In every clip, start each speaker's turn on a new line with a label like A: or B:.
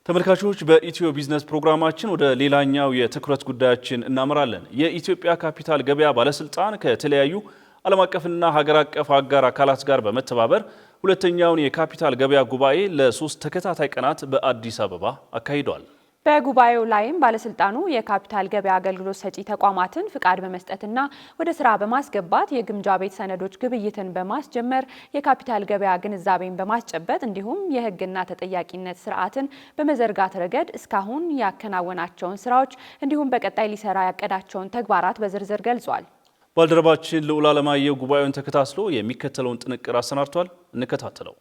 A: ተመልካቾች በኢትዮ ቢዝነስ ፕሮግራማችን ወደ ሌላኛው የትኩረት ጉዳያችን እናመራለን። የኢትዮጵያ ካፒታል ገበያ ባለስልጣን ከተለያዩ ዓለም አቀፍና ሀገር አቀፍ አጋር አካላት ጋር በመተባበር ሁለተኛውን የካፒታል ገበያ ጉባኤ ለ3 ተከታታይ ቀናት በአዲስ አበባ አካሂዷል።
B: በጉባኤው ላይም ባለስልጣኑ የካፒታል ገበያ አገልግሎት ሰጪ ተቋማትን ፍቃድ በመስጠትና ወደ ስራ በማስገባት የግምጃ ቤት ሰነዶች ግብይትን በማስጀመር የካፒታል ገበያ ግንዛቤን በማስጨበጥ እንዲሁም የሕግና ተጠያቂነት ስርዓትን በመዘርጋት ረገድ እስካሁን ያከናወናቸውን ስራዎች እንዲሁም በቀጣይ ሊሰራ ያቀዳቸውን ተግባራት በዝርዝር ገልጿል።
A: ባልደረባችን ልዑል አለማየሁ ጉባኤውን ተከታትሎ የሚከተለውን ጥንቅር አሰናድቷል። እንከታተለው።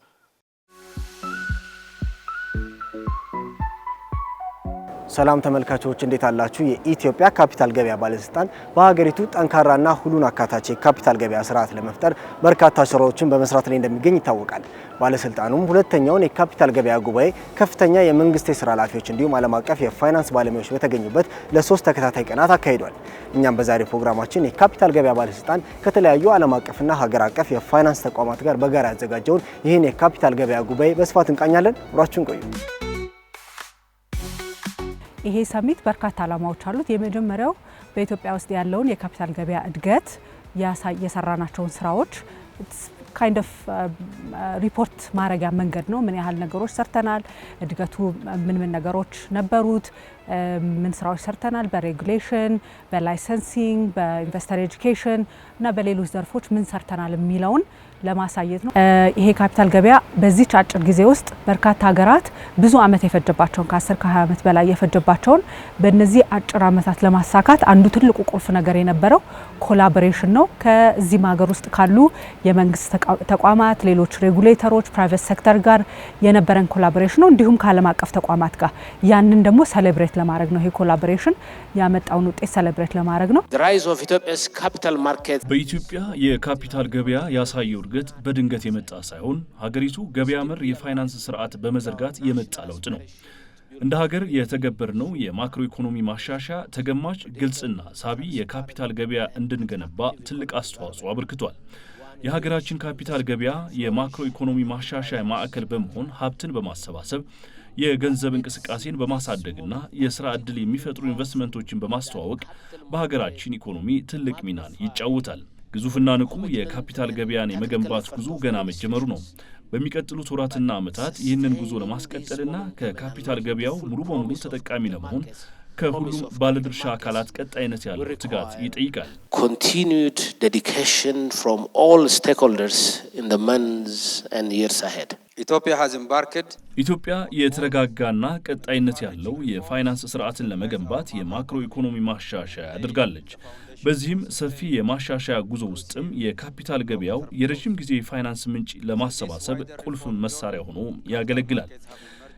C: ሰላም ተመልካቾች እንዴት አላችሁ? የኢትዮጵያ ካፒታል ገበያ ባለስልጣን በሀገሪቱ ጠንካራና ሁሉን አካታች የካፒታል ገበያ ስርዓት ለመፍጠር በርካታ ስራዎችን በመስራት ላይ እንደሚገኝ ይታወቃል። ባለስልጣኑም ሁለተኛውን የካፒታል ገበያ ጉባኤ ከፍተኛ የመንግስት የስራ ኃላፊዎች እንዲሁም ዓለም አቀፍ የፋይናንስ ባለሙያዎች በተገኙበት ለ3 ተከታታይ ቀናት አካሂዷል። እኛም በዛሬ ፕሮግራማችን የካፒታል ገበያ ባለስልጣን ከተለያዩ ዓለም አቀፍና ሀገር አቀፍ የፋይናንስ ተቋማት ጋር በጋራ ያዘጋጀውን ይህን የካፒታል ገበያ ጉባኤ በስፋት እንቃኛለን። አብራችሁን ቆዩ።
D: ይሄ ሰሚት በርካታ ዓላማዎች አሉት። የመጀመሪያው በኢትዮጵያ ውስጥ ያለውን የካፒታል ገበያ እድገት የሰራናቸውን ስራዎች ካይንድ ኦፍ ሪፖርት ማረጊያ መንገድ ነው። ምን ያህል ነገሮች ሰርተናል፣ እድገቱ ምን ነገሮች ነበሩት፣ ምን ስራዎች ሰርተናል፣ በሬጉሌሽን፣ በላይሰንሲንግ፣ በኢንቨስተር ኤጁኬሽን እና በሌሎች ዘርፎች ምን ሰርተናል የሚለውን ለማሳየት ነው። ይሄ ካፒታል ገበያ በዚህ አጭር ጊዜ ውስጥ በርካታ ሀገራት ብዙ አመት የፈጀባቸውን ከ10 ከ20 አመት በላይ የፈጀባቸውን በእነዚህ አጭር አመታት ለማሳካት አንዱ ትልቁ ቁልፍ ነገር የነበረው ኮላቦሬሽን ነው። ከዚህም ሀገር ውስጥ ካሉ የመንግስት ተቋማት፣ ሌሎች ሬጉሌተሮች፣ ፕራይቬት ሴክተር ጋር የነበረን ኮላቦሬሽን ነው። እንዲሁም ከዓለም አቀፍ ተቋማት ጋር ያንን ደግሞ ሴሌብሬት ለማድረግ ነው። ይሄ ኮላቦሬሽን ያመጣውን ውጤት ሴሌብሬት ለማድረግ ነው።
A: በኢትዮጵያ የካፒታል ገበያ ያሳየው እድገት በድንገት የመጣ ሳይሆን ሀገሪቱ ገበያ መር የፋይናንስ ስርዓት በመዘርጋት የመጣ ለውጥ ነው። እንደ ሀገር የተገበርነው የማክሮ ኢኮኖሚ ማሻሻያ ተገማች፣ ግልጽና ሳቢ የካፒታል ገበያ እንድንገነባ ትልቅ አስተዋጽኦ አበርክቷል። የሀገራችን ካፒታል ገበያ የማክሮ ኢኮኖሚ ማሻሻያ ማዕከል በመሆን ሀብትን በማሰባሰብ የገንዘብ እንቅስቃሴን በማሳደግና የስራ ዕድል የሚፈጥሩ ኢንቨስትመንቶችን በማስተዋወቅ በሀገራችን ኢኮኖሚ ትልቅ ሚናን ይጫወታል። ግዙፍና ንቁ የካፒታል ገበያን የመገንባት ጉዞ ገና መጀመሩ ነው። በሚቀጥሉት ወራትና ዓመታት ይህንን ጉዞ ለማስቀጠልና ከካፒታል ገበያው ሙሉ በሙሉ ተጠቃሚ ለመሆን ከሁሉም ባለድርሻ አካላት ቀጣይነት ያለው ትጋት ይጠይቃል።
E: Continued dedication from all stakeholders in the months and years ahead. ኢትዮጵያ
A: የተረጋጋና ቀጣይነት ያለው የፋይናንስ ስርዓትን ለመገንባት የማክሮ ኢኮኖሚ ማሻሻያ አድርጋለች። በዚህም ሰፊ የማሻሻያ ጉዞ ውስጥም የካፒታል ገበያው የረጅም ጊዜ የፋይናንስ ምንጭ ለማሰባሰብ ቁልፍ መሳሪያ ሆኖ ያገለግላል።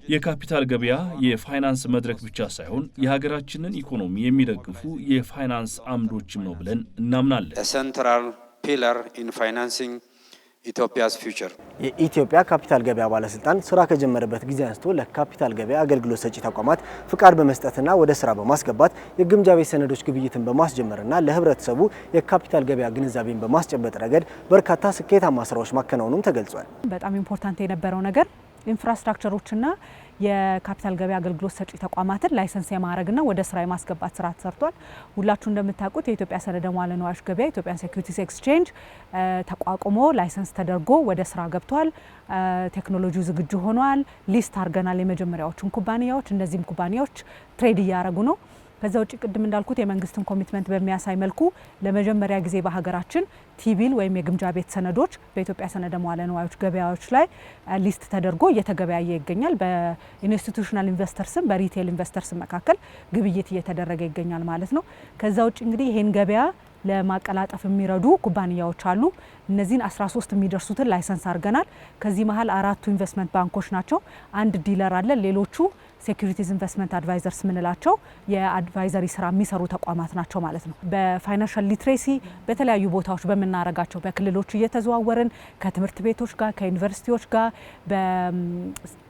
A: የካፒታል ገበያ የፋይናንስ መድረክ ብቻ ሳይሆን የሀገራችንን ኢኮኖሚ የሚደግፉ የፋይናንስ አምዶችም ነው ብለን እናምናለን።
F: ሰንትራል ፒለር ኢን ፋይናንሲንግ ኢትዮጵያስ ፊውቸር።
C: የኢትዮጵያ ካፒታል ገበያ ባለስልጣን ስራ ከጀመረበት ጊዜ አንስቶ ለካፒታል ገበያ አገልግሎት ሰጪ ተቋማት ፍቃድ በመስጠትና ወደ ስራ በማስገባት የግምጃ ቤት ሰነዶች ግብይትን በማስጀመርና ለህብረተሰቡ የካፒታል ገበያ ግንዛቤን በማስጨበጥ ረገድ በርካታ ስኬታማ ስራዎች ማከናወኑም ተገልጿል።
D: በጣም ኢምፖርታንት የነበረው ነገር ኢንፍራስትራክቸሮችና የካፒታል ገበያ አገልግሎት ሰጪ ተቋማትን ላይሰንስ የማድረግና ወደ ስራ የማስገባት ስራ ተሰርቷል። ሁላችሁ እንደምታውቁት የኢትዮጵያ ሰነደ ሙዓለ ንዋዮች ገበያ ኢትዮጵያን ሴኩሪቲስ ኤክስቼንጅ ተቋቁሞ ላይሰንስ ተደርጎ ወደ ስራ ገብቷል። ቴክኖሎጂው ዝግጁ ሆኗል። ሊስት አድርገናል የመጀመሪያዎቹን ኩባንያዎች። እነዚህም ኩባንያዎች ትሬድ እያደረጉ ነው። ከዛ ውጭ ቅድም እንዳልኩት የመንግስትን ኮሚትመንት በሚያሳይ መልኩ ለመጀመሪያ ጊዜ በሀገራችን ቲቢል ወይም የግምጃ ቤት ሰነዶች በኢትዮጵያ ሰነደ ሙዓለ ንዋዮች ገበያዎች ላይ ሊስት ተደርጎ እየተገበያየ ይገኛል። በኢንስቲቱሽናል ኢንቨስተርስም በሪቴል ኢንቨስተርስም መካከል ግብይት እየተደረገ ይገኛል ማለት ነው። ከዛ ውጭ እንግዲህ ይሄን ገበያ ለማቀላጠፍ የሚረዱ ኩባንያዎች አሉ። እነዚህን 13 የሚደርሱትን ላይሰንስ አድርገናል። ከዚህ መሀል 4ቱ ኢንቨስትመንት ባንኮች ናቸው። አንድ ዲለር አለ። ሌሎቹ ሴኩሪቲዝ ኢንቨስትመንት አድቫይዘርስ ምንላቸው የአድቫይዘሪ ስራ የሚሰሩ ተቋማት ናቸው ማለት ነው። በፋይናንሻል ሊትሬሲ በተለያዩ ቦታዎች በመናረጋቸው በክልሎች እየተዘዋወርን ከትምህርት ቤቶች ጋር ከዩኒቨርሲቲዎች ጋር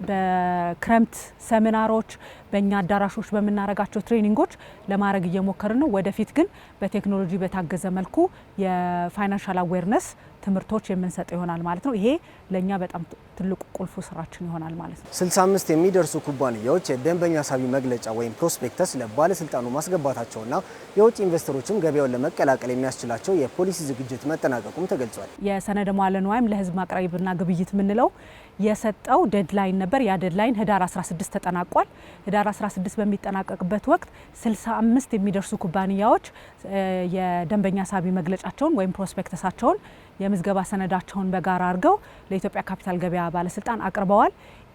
D: በክረምት ሰሚናሮች በእኛ አዳራሾች በመናረጋቸው ትሬኒንጎች ለማድረግ እየሞከርን ነው። ወደፊት ግን በቴክኖሎጂ በታገዘ መልኩ የፋይናንሻል አዌርነስ ትምህርቶች የምንሰጥ ይሆናል ማለት ነው። ይሄ ለኛ በጣም ትልቁ ቁልፉ ስራችን ይሆናል ማለት ነው።
C: 65 የሚደርሱ ኩባንያዎች የደንበኛ ሳቢ መግለጫ ወይም ፕሮስፔክተስ ለባለስልጣኑ ማስገባታቸውና የውጭ ኢንቨስተሮችም ገበያውን ለመቀላቀል የሚያስችላቸው የፖሊሲ ዝግጅት መጠናቀቁም ተገልጿል።
D: የሰነደ መዋዕለ ንዋይም ለህዝብ ማቅረብና ግብይት የምንለው የሰጠው ዴድላይን ነበር። ያ ዴድላይን ህዳር 16 ተጠናቋል። ህዳር 16 በሚጠናቀቅበት ወቅት 65 የሚደርሱ ኩባንያዎች የደንበኛ ሳቢ መግለጫቸውን ወይም ፕሮስፔክተሳቸውን የምዝገባ ሰነዳቸውን በጋራ አድርገው ለኢትዮጵያ ካፒታል ገበያ ባለስልጣን አቅርበዋል።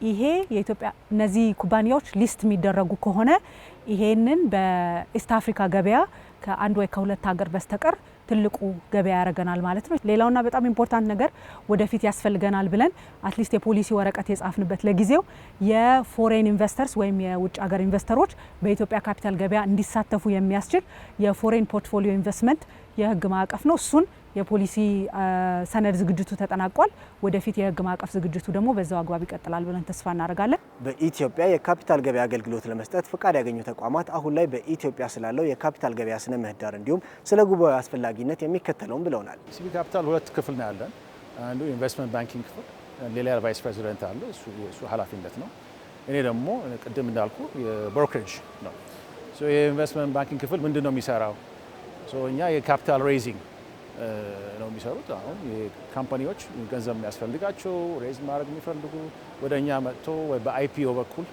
D: ይሄ የኢትዮጵያ እነዚህ ኩባንያዎች ሊስት የሚደረጉ ከሆነ ይሄንን በኢስት አፍሪካ ገበያ ከአንድ ወይ ከሁለት ሀገር በስተቀር ትልቁ ገበያ ያደርገናል ማለት ነው። ሌላውና በጣም ኢምፖርታንት ነገር ወደፊት ያስፈልገናል ብለን አትሊስት የፖሊሲ ወረቀት የጻፍንበት ለጊዜው የፎሬን ኢንቨስተርስ ወይም የውጭ ሀገር ኢንቨስተሮች በኢትዮጵያ ካፒታል ገበያ እንዲሳተፉ የሚያስችል የፎሬን ፖርትፎሊዮ ኢንቨስትመንት የህግ ማዕቀፍ ነው። እሱን የፖሊሲ ሰነድ ዝግጅቱ ተጠናቋል። ወደፊት የህግ ማዕቀፍ ዝግጅቱ ደግሞ በዛው አግባብ ይቀጥላል ብለን ተስፋ እናደርጋለን።
C: በኢትዮጵያ የካፒታል ገበያ አገልግሎት ለመስጠት ፍቃድ ያገኙ ተቋማት አሁን ላይ በኢትዮጵያ ስላለው የካፒታል ገበያ ስነ ምህዳር እንዲሁም ስለ ጉባኤው አስፈላጊነት የሚከተለውን ብለውናል።
G: ሲቢ ካፒታል ሁለት ክፍል ነው ያለን። አንዱ ኢንቨስትመንት ባንኪንግ ክፍል፣ ሌላ ቫይስ ፕሬዚደንት አለ፣ እሱ ኃላፊነት ነው። እኔ ደግሞ ቅድም እንዳልኩ የብሮከሬጅ ነው። የኢንቨስትመንት ባንኪንግ ክፍል ምንድን ነው የሚሰራው? እኛ የካፒታል ሬይዚንግ ነው የሚሰሩት። አሁን የካምፓኒዎች ገንዘብ የሚያስፈልጋቸው ሬዝ ማድረግ የሚፈልጉ ወደ እኛ መጥቶ ወይ በአይፒኦ በኩል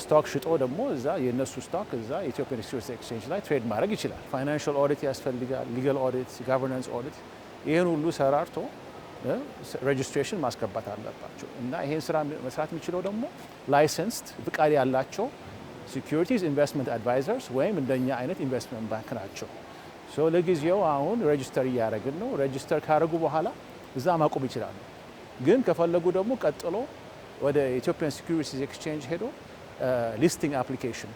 G: ስቶክ ሽጦ ደግሞ እዛ የነሱ ስቶክ እዛ የኢትዮጵያን ስቶክ ኤክስቼንጅ ላይ ትሬድ ማድረግ ይችላል። ፋይናንሻል ኦዲት ያስፈልጋል፣ ሊጋል ኦዲት፣ ጋቨርናንስ ኦዲት፣ ይህን ሁሉ ሰራርቶ ሬጅስትሬሽን ማስገባት አለባቸው እና ይህን ስራ መስራት የሚችለው ደግሞ ላይሰንስድ ፍቃድ ያላቸው ሴኩሪቲዝ ኢንቨስትመንት አድቫይዘርስ ወይም እንደኛ አይነት ኢንቨስትመንት ባንክ ናቸው። ለጊዜው አሁን ሬጅስተር እያደረግን ነው። ሬጅስተር ካደረጉ በኋላ እዛ ማቆም ይችላሉ። ግን ከፈለጉ ደግሞ ቀጥሎ ወደ ኢትዮጵያን ሴኩሪቲዝ ኤክስቼንጅ ሄዶ ሊስቲንግ አፕሊኬሽን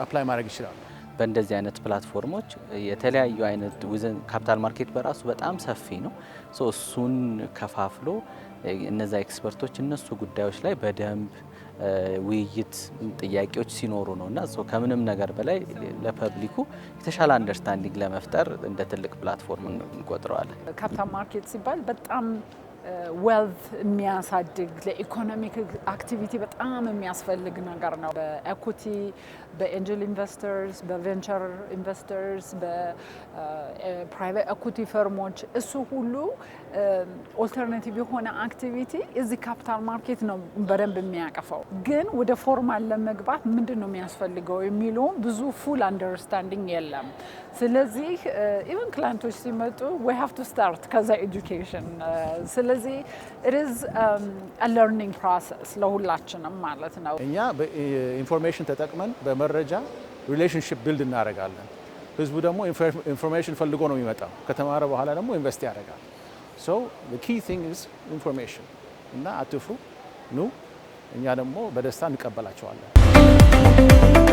G: አፕላይ ማድረግ ይችላሉ።
H: በእንደዚህ አይነት ፕላትፎርሞች የተለያዩ አይነት ዊዝን ካፒታል ማርኬት በራሱ በጣም ሰፊ ነው። እሱን ከፋፍሎ እነዛ ኤክስፐርቶች እነሱ ጉዳዮች ላይ በደንብ ውይይት ጥያቄዎች ሲኖሩ ነው እና ከምንም ነገር በላይ ለፐብሊኩ የተሻለ አንደርስታንዲንግ ለመፍጠር እንደ ትልቅ ፕላትፎርም እንቆጥረዋለን።
I: ካፒታል ማርኬት ሲባል በጣም ዌልት የሚያሳድግ ለኢኮኖሚክ አክቲቪቲ በጣም የሚያስፈልግ ነገር ነው። በኤኩቲ፣ በኤንጀል ኢንቨስተርስ፣ በቬንቸር ኢንቨስተርስ፣ በፕራይቬት ኤኩቲ ፈርሞች እሱ ሁሉ ኦልተርናቲቭ የሆነ አክቲቪቲ እዚህ ካፒታል ማርኬት ነው በደንብ የሚያቀፈው። ግን ወደ ፎርማል ለመግባት ምንድን ነው የሚያስፈልገው የሚለውም ብዙ ፉል አንደርስታንዲንግ የለም። ስለዚህ ኢቨን ክላይንቶች ሲመጡ we have to start ከዛ ኤጁኬሽን። ስለዚህ it is a learning process ለሁላችንም ማለት ነው።
G: እኛ ኢንፎርሜሽን ተጠቅመን በመረጃ ሪሌሽንሺፕ ቢልድ እናደርጋለን። ህዝቡ ደግሞ ኢንፎርሜሽን ፈልጎ ነው የሚመጣው። ከተማረ በኋላ ደግሞ ኢንቨስት ያደርጋል። So the key thing is information እና አትፍሩ፣ ኑ፣ እኛ ደግሞ በደስታ እንቀበላቸዋለን።